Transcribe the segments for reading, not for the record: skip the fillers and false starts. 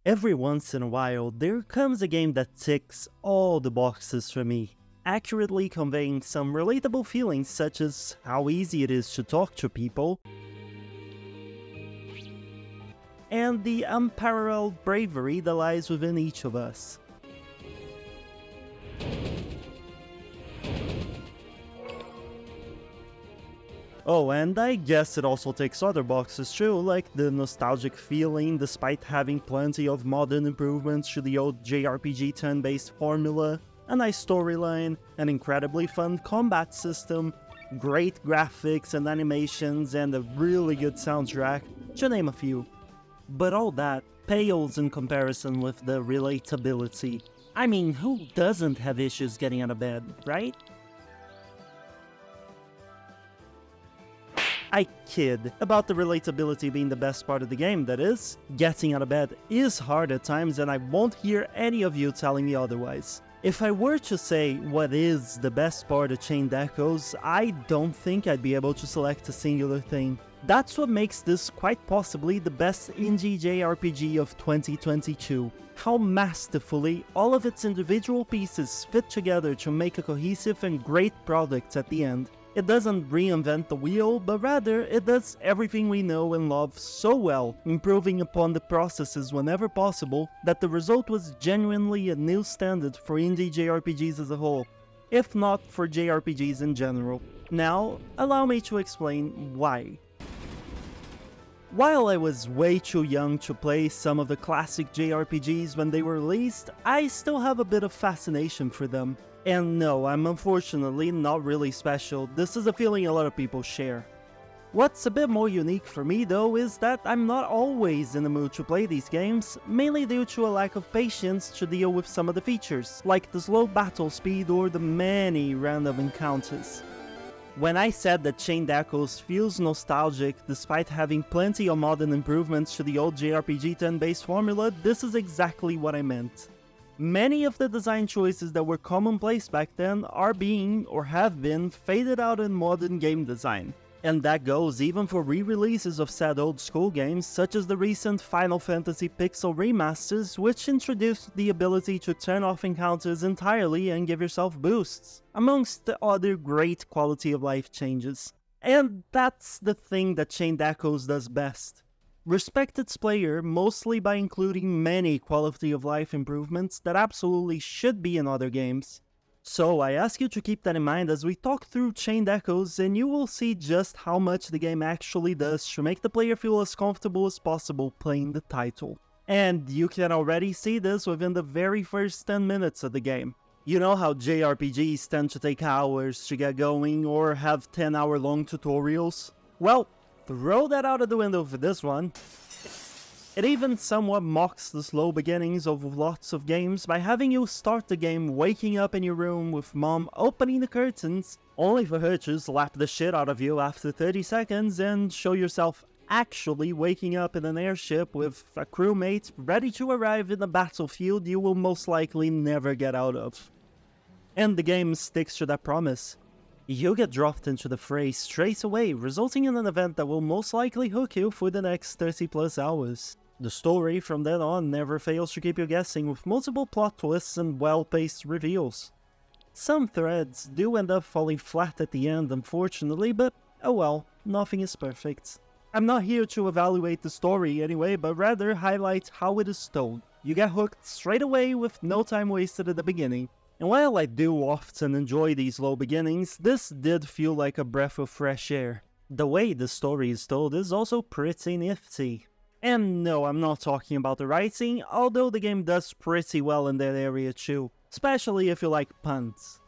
Every once in a while, there comes a game that ticks all the boxes for me, accurately conveying some relatable feelings such as how easy it is to talk to people, and the unparalleled bravery that lies within each of us. Oh, and I guess it also takes other boxes too, like the nostalgic feeling despite having plenty of modern improvements to the old JRPG turn-based formula, a nice storyline, an incredibly fun combat system, great graphics and animations, and a really good soundtrack, to name a few. But all that pales in comparison with the relatability. I mean, who doesn't have issues getting out of bed, right? I kid about the relatability being the best part of the game, that is. Getting out of bed is hard at times and I won't hear any of you telling me otherwise. If I were to say what is the best part of Chained Echoes, I don't think I'd be able to select a singular thing. That's what makes this quite possibly the best indie JRPG of 2022. How masterfully all of its individual pieces fit together to make a cohesive and great product at the end. It doesn't reinvent the wheel, but rather it does everything we know and love so well, improving upon the processes whenever possible, that the result was genuinely a new standard for indie JRPGs as a whole, if not for JRPGs in general. Now, allow me to explain why. While I was way too young to play some of the classic JRPGs when they were released, I still have a bit of fascination for them. And no, I'm unfortunately not really special. This is a feeling a lot of people share. What's a bit more unique for me though is that I'm not always in the mood to play these games, mainly due to a lack of patience to deal with some of the features, like the slow battle speed or the many random encounters. When I said that Chained Echoes feels nostalgic despite having plenty of modern improvements to the old JRPG turn-based formula, this is exactly what I meant. Many of the design choices that were commonplace back then are being, or have been, faded out in modern game design. And that goes even for re-releases of said old school games, such as the recent Final Fantasy Pixel remasters, which introduced the ability to turn off encounters entirely and give yourself boosts, amongst the other great quality of life changes. And that's the thing that Chained Echoes does best. Respect its player mostly by including many quality of life improvements that absolutely should be in other games. So I ask you to keep that in mind as we talk through Chained Echoes, and you will see just how much the game actually does to make the player feel as comfortable as possible playing the title. And you can already see this within the very first 10 minutes of the game. You know how JRPGs tend to take hours to get going or have 10-hour-long tutorials? Well, throw that out of the window for this one. It even somewhat mocks the slow beginnings of lots of games by having you start the game waking up in your room with mom opening the curtains, only for her to slap the shit out of you after 30 seconds and show yourself actually waking up in an airship with a crewmate ready to arrive in a battlefield you will most likely never get out of. And the game sticks to that promise. You get dropped into the fray straight away, resulting in an event that will most likely hook you for the next 30 plus hours. The story from then on never fails to keep you guessing with multiple plot twists and well-paced reveals. Some threads do end up falling flat at the end unfortunately, but oh well, nothing is perfect. I'm not here to evaluate the story anyway, but rather highlight how it is told. You get hooked straight away with no time wasted at the beginning. And while I do often enjoy these low beginnings, this did feel like a breath of fresh air. The way the story is told is also pretty nifty. And no, I'm not talking about the writing, although the game does pretty well in that area too, especially if you like puns.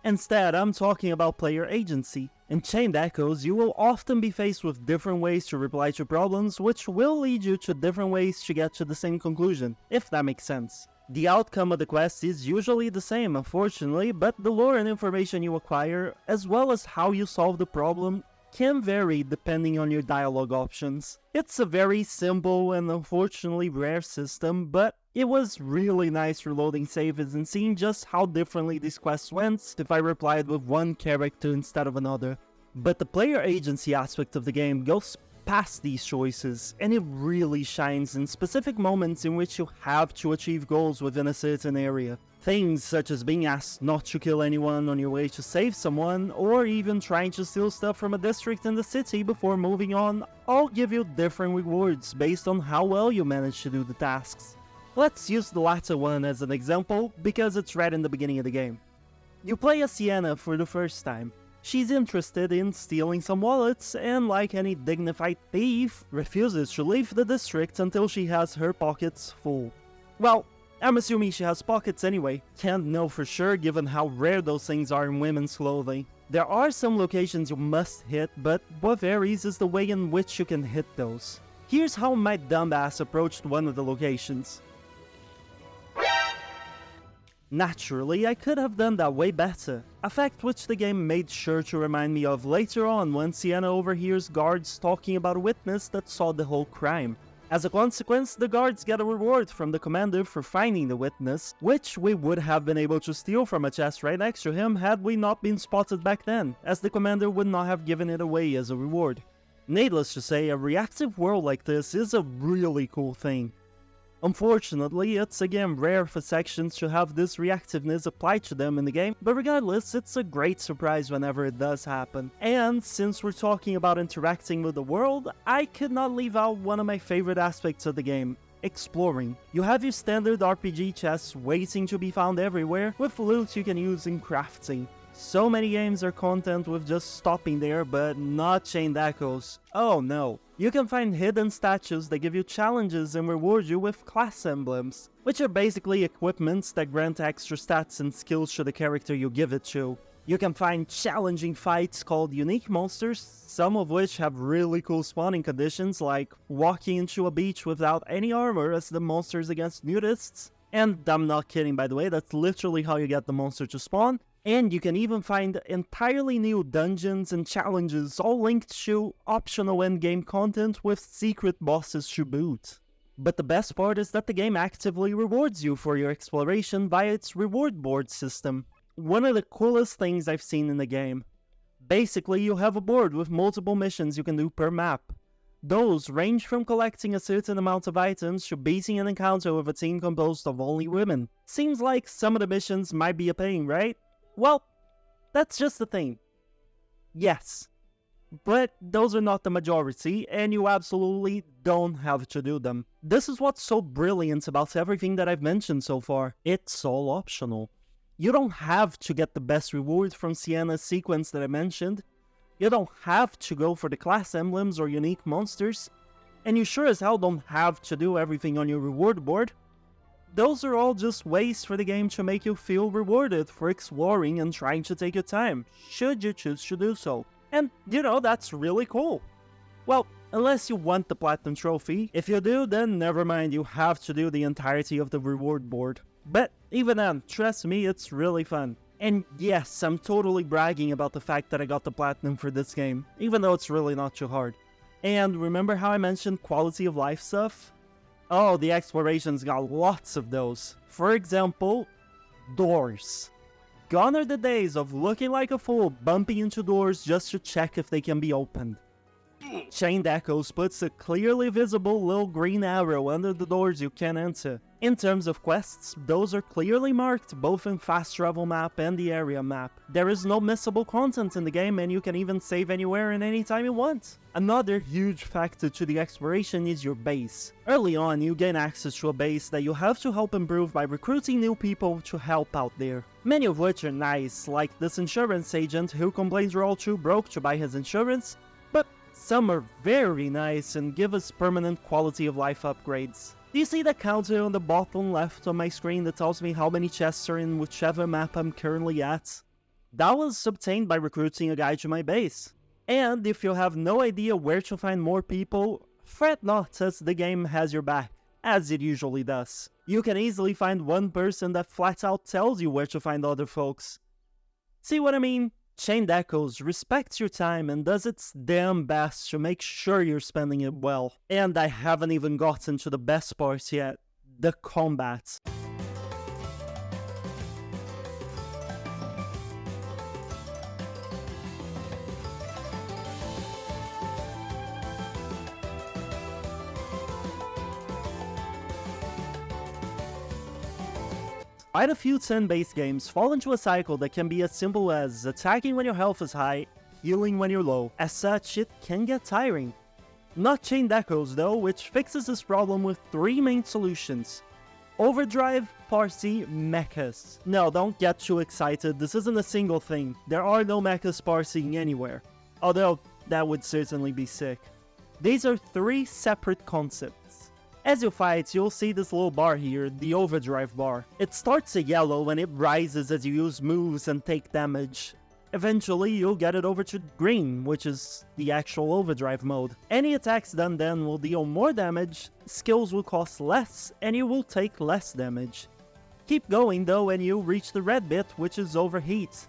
Instead, I'm talking about player agency. In Chained Echoes, you will often be faced with different ways to reply to problems, which will lead you to different ways to get to the same conclusion, if that makes sense. The outcome of the quest is usually the same, unfortunately, but the lore and information you acquire, as well as how you solve the problem, can vary depending on your dialogue options. It's a very simple and unfortunately rare system, but it was really nice reloading saves and seeing just how differently these quests went if I replied with one character instead of another. But the player agency aspect of the game goes past these choices, and it really shines in specific moments in which you have to achieve goals within a certain area. Things such as being asked not to kill anyone on your way to save someone, or even trying to steal stuff from a district in the city before moving on, all give you different rewards based on how well you manage to do the tasks. Let's use the latter one as an example, because it's right in the beginning of the game. You play as Sienna for the first time. She's interested in stealing some wallets, and like any dignified thief, refuses to leave the district until she has her pockets full. Well, I'm assuming she has pockets anyway. Can't know for sure given how rare those things are in women's clothing. There are some locations you must hit, but what varies is the way in which you can hit those. Here's how my dumbass approached one of the locations. Naturally, I could have done that way better, a fact which the game made sure to remind me of later on when Sienna overhears guards talking about a witness that saw the whole crime. As a consequence, the guards get a reward from the commander for finding the witness, which we would have been able to steal from a chest right next to him had we not been spotted back then, as the commander would not have given it away as a reward. Needless to say, a reactive world like this is a really cool thing. Unfortunately, it's again rare for sections to have this reactiveness applied to them in the game, but regardless, it's a great surprise whenever it does happen. And since we're talking about interacting with the world, I could not leave out one of my favorite aspects of the game: exploring. You have your standard RPG chests waiting to be found everywhere, with loot you can use in crafting. So many games are content with just stopping there, but not Chained Echoes. Oh no. You can find hidden statues that give you challenges and reward you with class emblems, which are basically equipments that grant extra stats and skills to the character you give it to. You can find challenging fights called unique monsters, some of which have really cool spawning conditions like walking into a beach without any armor as the monsters against nudists. And I'm not kidding, by the way, that's literally how you get the monster to spawn. And you can even find entirely new dungeons and challenges, all linked to optional endgame content with secret bosses to boot. But the best part is that the game actively rewards you for your exploration via its reward board system. One of the coolest things I've seen in the game. Basically, you have a board with multiple missions you can do per map. Those range from collecting a certain amount of items to beating an encounter with a team composed of only women. Seems like some of the missions might be a pain, right? Well, that's just the thing. Yes. But those are not the majority, and you absolutely don't have to do them. This is what's so brilliant about everything that I've mentioned so far. It's all optional. You don't have to get the best reward from Sienna's sequence that I mentioned. You don't have to go for the class emblems or unique monsters. And you sure as hell don't have to do everything on your reward board. Those are all just ways for the game to make you feel rewarded for exploring and trying to take your time, should you choose to do so. And, you know, that's really cool. Well, unless you want the Platinum Trophy. If you do, then never mind, you have to do the entirety of the reward board. But even then, trust me, it's really fun. And yes, I'm totally bragging about the fact that I got the Platinum for this game, even though it's really not too hard. And remember how I mentioned quality of life stuff? Oh, the exploration's got lots of those. For example, doors. Gone are the days of looking like a fool bumping into doors just to check if they can be opened. Chained Echoes puts a clearly visible little green arrow under the doors you can enter. In terms of quests, those are clearly marked both in fast travel map and the area map. There is no missable content in the game, and you can even save anywhere and anytime you want. Another huge factor to the exploration is your base. Early on, you gain access to a base that you have to help improve by recruiting new people to help out there. Many of which are nice, like this insurance agent who complains we're all too broke to buy his insurance, but some are very nice and give us permanent quality of life upgrades. Do you see the counter on the bottom left on my screen that tells me how many chests are in whichever map I'm currently at? That was obtained by recruiting a guy to my base. And if you have no idea where to find more people, fret not, as the game has your back, as it usually does. You can easily find one person that flat out tells you where to find other folks. See what I mean? Chained Echoes respects your time and does its damn best to make sure you're spending it well. And I haven't even gotten to the best part yet, the combat. Quite a few turn-based games fall into a cycle that can be as simple as attacking when your health is high, healing when you're low. As such, it can get tiring. Not Chained Echoes though, which fixes this problem with 3 main solutions. Overdrive, Parsi, Mechas. No, don't get too excited, this isn't a single thing. There are no Mechas parsing anywhere. Although, that would certainly be sick. These are 3 separate concepts. As you fight, you'll see this little bar here, the Overdrive bar. It starts at yellow and it rises as you use moves and take damage. Eventually, you'll get it over to green, which is the actual overdrive mode. Any attacks done then will deal more damage, skills will cost less, and you will take less damage. Keep going though and you reach the red bit, which is overheat.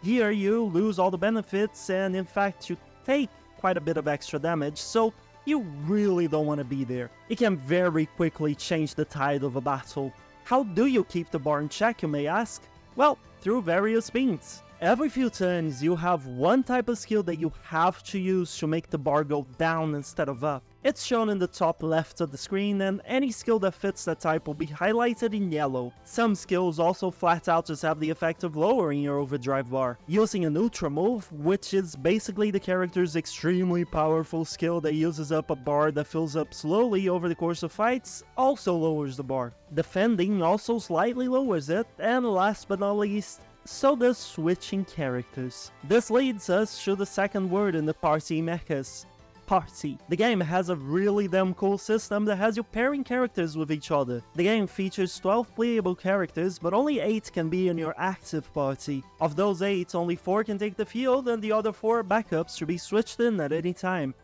Here you lose all the benefits and in fact you take quite a bit of extra damage, so you really don't want to be there. It can very quickly change the tide of a battle. How do you keep the bar in check, you may ask? Well, through various means. Every few turns, you have one type of skill that you have to use to make the bar go down instead of up. It's shown in the top left of the screen, and any skill that fits that type will be highlighted in yellow. Some skills also flat out just have the effect of lowering your overdrive bar. Using an Ultra move, which is basically the character's extremely powerful skill that uses up a bar that fills up slowly over the course of fights, also lowers the bar. Defending also slightly lowers it, and last but not least, so does switching characters. This leads us to the second word in the Parsi mechas. Party. The game has a really damn cool system that has you pairing characters with each other. The game features 12 playable characters, but only 8 can be in your active party. Of those 8, only 4 can take the field and the other 4 backups should be switched in at any time,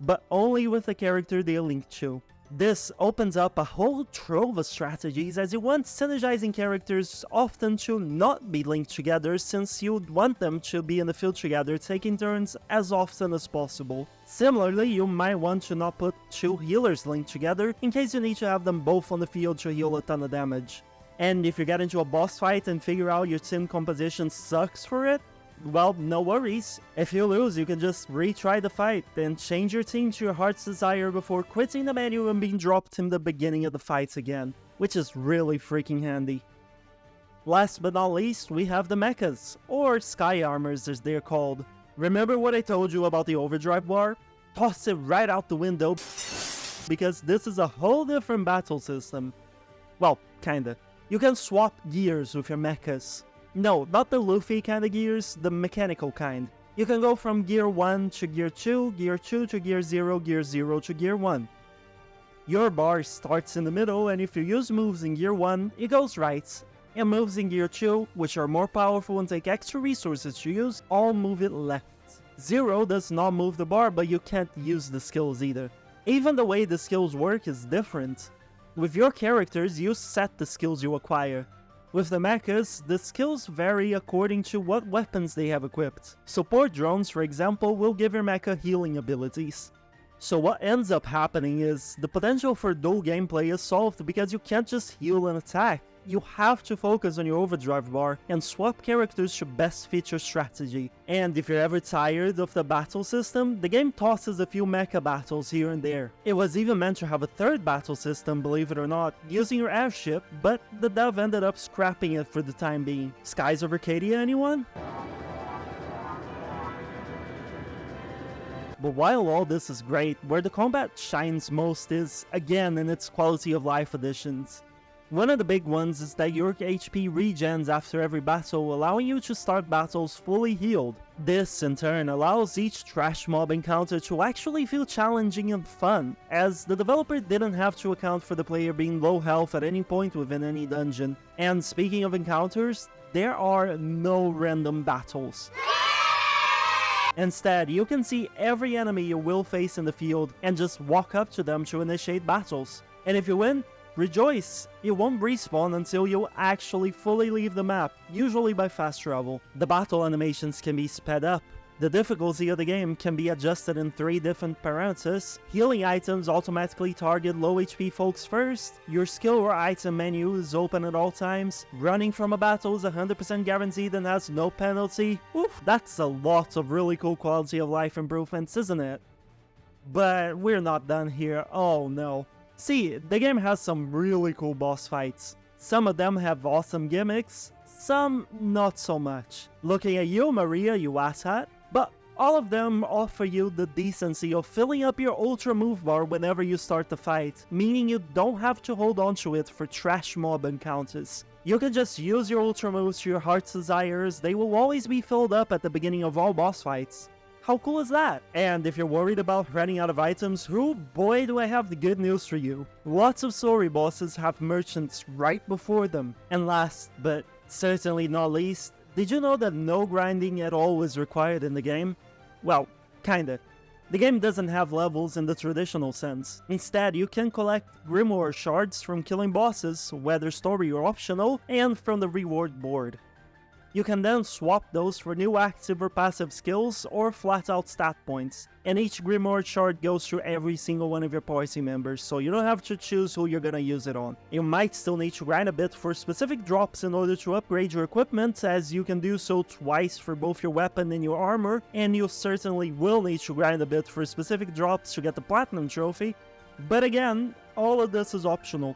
but only with the character they link to. This opens up a whole trove of strategies as you want synergizing characters often to not be linked together since you'd want them to be in the field together taking turns as often as possible. Similarly, you might want to not put 2 healers linked together in case you need to have them both on the field to heal a ton of damage. And if you get into a boss fight and figure out your team composition sucks for it, well, no worries. If you lose, you can just retry the fight, then change your team to your heart's desire before quitting the menu and being dropped in the beginning of the fights again, which is really freaking handy. Last but not least, we have the mechas, or sky armors as they're called. Remember what I told you about the overdrive bar? Toss it right out the window, because this is a whole different battle system. Well, kinda. You can swap gears with your mechas. No, not the Luffy kind of gears, the mechanical kind. You can go from Gear 1 to Gear 2 to Gear 0 to Gear 1. Your bar starts in the middle, and if you use moves in Gear 1, it goes right. And moves in Gear 2, which are more powerful and take extra resources to use, all move it left. 0 does not move the bar, but you can't use the skills either. Even the way the skills work is different. With your characters, you set the skills you acquire. With the mechas, the skills vary according to what weapons they have equipped. Support drones, for example, will give your mecha healing abilities. So what ends up happening is, the potential for dual gameplay is solved because you can't just heal and attack. You have to focus on your overdrive bar and swap characters to best fit your strategy. And if you're ever tired of the battle system, the game tosses a few mecha battles here and there. It was even meant to have a third battle system, believe it or not, using your airship, but the dev ended up scrapping it for the time being. Skies of Arcadia, anyone? But while all this is great, where the combat shines most is, again, in its quality of life additions. One of the big ones is that your HP regens after every battle, allowing you to start battles fully healed. This, in turn, allows each trash mob encounter to actually feel challenging and fun, as the developer didn't have to account for the player being low health at any point within any dungeon. And speaking of encounters, there are no random battles. Instead, you can see every enemy you will face in the field and just walk up to them to initiate battles. And if you win, rejoice! You won't respawn until you actually fully leave the map, usually by fast travel. The battle animations can be sped up. The difficulty of the game can be adjusted in 3 different parameters. Healing items automatically target low HP folks first. Your skill or item menu is open at all times. Running from a battle is 100% guaranteed and has no penalty. Oof, that's a lot of really cool quality of life improvements, isn't it? But we're not done here, oh no. See, the game has some really cool boss fights. Some of them have awesome gimmicks, some not so much. Looking at you, Maria, you asshat. But all of them offer you the decency of filling up your ultra move bar whenever you start the fight, meaning you don't have to hold on to it for trash mob encounters. You can just use your ultra moves to your heart's desires, they will always be filled up at the beginning of all boss fights. How cool is that? And if you're worried about running out of items, boy do I have the good news for you. Lots of story bosses have merchants right before them. And last, but certainly not least, did you know that no grinding at all is required in the game? Well, kinda. The game doesn't have levels in the traditional sense. Instead, you can collect Grimoire shards from killing bosses, whether story or optional, and from the reward board. You can then swap those for new active or passive skills or flat out stat points, and each Grimoire shard goes through every single one of your party members, so you don't have to choose who you're gonna use it on. You might still need to grind a bit for specific drops in order to upgrade your equipment, as you can do so twice for both your weapon and your armor, and you certainly will need to grind a bit for specific drops to get the Platinum Trophy, but again, all of this is optional.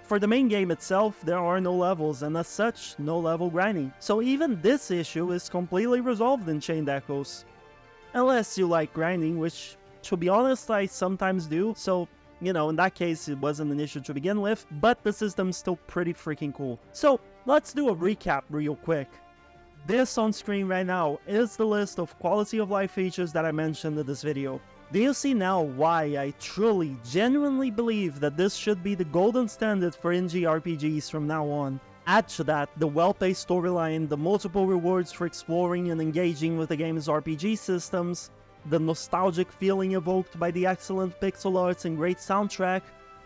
For the main game itself, there are no levels, and as such, no level grinding. So even this issue is completely resolved in Chained Echoes. Unless you like grinding, which, to be honest, I sometimes do, so, you know, in that case it wasn't an issue to begin with, but the system's still pretty freaking cool. So, let's do a recap real quick. This on screen right now is the list of quality of life features that I mentioned in this video. Do you see now why I truly, genuinely believe that this should be the golden standard for JRPGs from now on? Add to that the well-paced storyline, the multiple rewards for exploring and engaging with the game's RPG systems, the nostalgic feeling evoked by the excellent pixel arts and great soundtrack,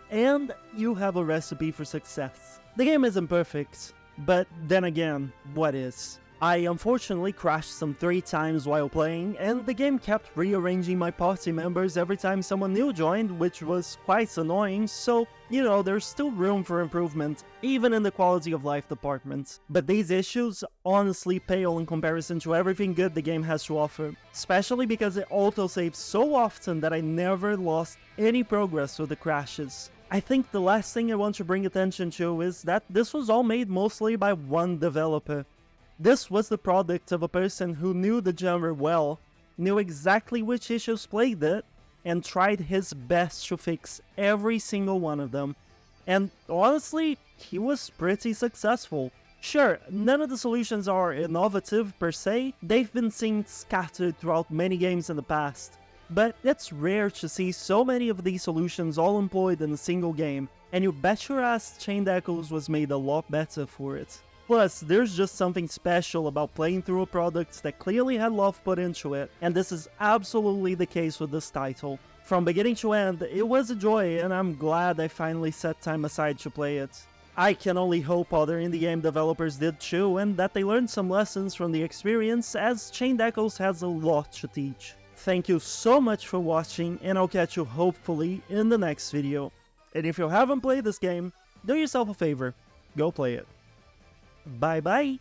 and you have a recipe for success. The game isn't perfect, but then again, what is? I unfortunately crashed some 3 times while playing, and the game kept rearranging my party members every time someone new joined, which was quite annoying, so, you know, there's still room for improvement, even in the quality of life department. But these issues honestly pale in comparison to everything good the game has to offer, especially because it autosaves so often that I never lost any progress with the crashes. I think the last thing I want to bring attention to is that this was all made mostly by one developer. This was the product of a person who knew the genre well, knew exactly which issues plagued it, and tried his best to fix every single one of them. And honestly, he was pretty successful. Sure, none of the solutions are innovative per se, they've been seen scattered throughout many games in the past. But it's rare to see so many of these solutions all employed in a single game, and you bet your ass Chained Echoes was made a lot better for it. Plus, there's just something special about playing through a product that clearly had love put into it, and this is absolutely the case with this title. From beginning to end, it was a joy, and I'm glad I finally set time aside to play it. I can only hope other indie game developers did too, and that they learned some lessons from the experience, as Chained Echoes has a lot to teach. Thank you so much for watching, and I'll catch you hopefully in the next video. And if you haven't played this game, do yourself a favor, go play it. Bye bye!